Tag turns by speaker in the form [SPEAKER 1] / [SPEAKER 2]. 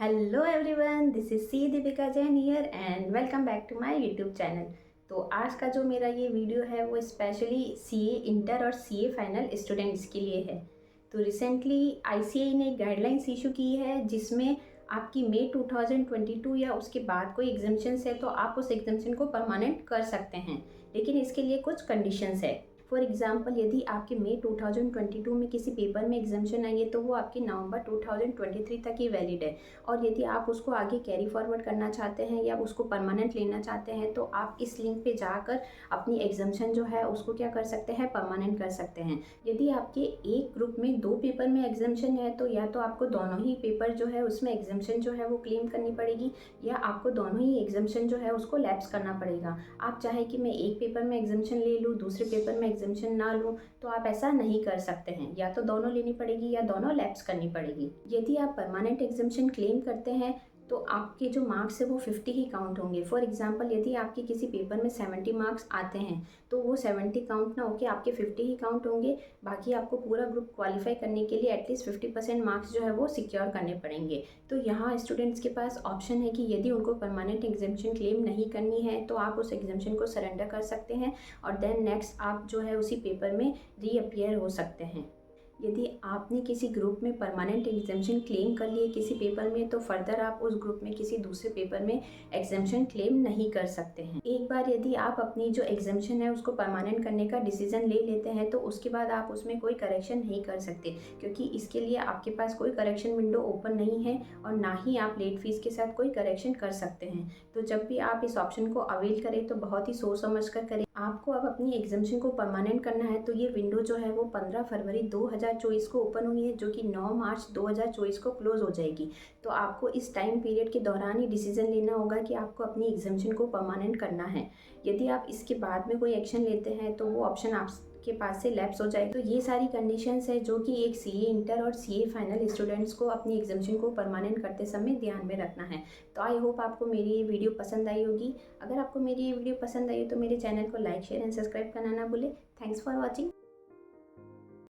[SPEAKER 1] Hello everyone, this is C Deepika Jain here and welcome back to my YouTube channel. तो आज का जो मेरा ये वीडियो है वो स्पेशली सीए इंटर और सीए फाइनल स्टूडेंट्स के लिए है। तो रिसेंटली आईसीएआई ने गाइडलाइंस इशू की है जिसमें आपकी मई 2022 या उसके बाद कोई एग्जाम्शंस है तो आप उस एग्जाम्शन को परमानेंट कर सकते हैं, लेकिन इसके लिए कुछ कंडीशंस है। फॉर एग्जाम्पल, यदि आपके मई 2022 में किसी पेपर में एग्जाम्शन आई है तो वो आपकी नवंबर 2023 तक ही वैलिड है। और यदि आप उसको आगे कैरी फॉरवर्ड करना चाहते हैं या उसको परमानेंट लेना चाहते हैं तो आप इस लिंक पे जाकर अपनी एग्जाम्शन जो है उसको क्या कर सकते हैं, परमानेंट कर सकते हैं। यदि आपके एक ग्रुप में 2 पेपर में एग्जाम्शन है तो या तो आपको दोनों ही पेपर जो है उसमें एग्जाम्शन जो है वो क्लेम करनी पड़ेगी या आपको दोनों ही एग्जाम्शन जो है उसको लैप्स करना पड़ेगा। आप चाहे कि मैं एक पेपर में एग्जाम्शन ले लूँ, दूसरे पेपर में एग्जाम्शन ना लूँ, तो आप ऐसा नहीं कर सकते हैं। या तो दोनों लेनी पड़ेगी या दोनों लैप्स करनी पड़ेगी। यदि आप परमानेंट एग्जाम्शन क्लेम करते हैं तो आपके जो मार्क्स है वो 50 ही काउंट होंगे। फॉर एग्जांपल, यदि आपके किसी पेपर में 70 मार्क्स आते हैं तो वो 70 काउंट ना होके आपके 50 ही काउंट होंगे। बाकी आपको पूरा ग्रुप क्वालिफाई करने के लिए एटलीस्ट 50% मार्क्स जो है वो सिक्योर करने पड़ेंगे। तो यहाँ स्टूडेंट्स के पास ऑप्शन है कि यदि उनको परमानेंट एग्जाम्शन क्लेम नहीं करनी है तो आप उस एग्जाम्शन को सरेंडर कर सकते हैं और देन नेक्स्ट आप जो है उसी पेपर में रीअपियर हो सकते हैं। यदि आपने किसी ग्रुप में परमानेंट एग्जाम्शन क्लेम कर लिए किसी पेपर में तो फर्दर आप उस ग्रुप में किसी दूसरे पेपर में एग्जाम्शन क्लेम नहीं कर सकते हैं। एक बार यदि आप अपनी जो एग्जाम्शन है उसको परमानेंट करने का डिसीजन ले लेते हैं तो उसके बाद आप उसमें कोई करेक्शन नहीं कर सकते, क्योंकि इसके लिए आपके पास कोई करेक्शन विंडो ओपन नहीं है और ना ही आप लेट फीस के साथ कोई करेक्शन कर सकते हैं। तो जब भी आप इस ऑप्शन को अवेल करें तो बहुत ही सोच समझ कर करें। आपको अब अपनी एग्जाम्शन को परमानेंट करना है तो ये विंडो जो है वो 15 फरवरी 2024 को ओपन हुई है, जो कि 9 मार्च 2024 को क्लोज हो जाएगी। तो आपको इस टाइम पीरियड के दौरान ही डिसीजन लेना होगा कि आपको अपनी एग्जाम्शन को परमानेंट करना है। यदि आप इसके बाद में कोई एक्शन लेते हैं तो वो ऑप्शन आपके पास से लैप्स हो जाए। तो ये सारी कंडीशंस है जो कि एक सीए इंटर और सीए फाइनल स्टूडेंट्स को अपनी एग्जाम्शन को परमानेंट करते समय ध्यान में रखना है। तो आई होप आपको मेरी ये वीडियो पसंद आई होगी। अगर आपको मेरी ये वीडियो पसंद आई तो मेरे चैनल को लाइक, शेयर एंड सब्सक्राइब करना ना भूलें। Thanks for watching.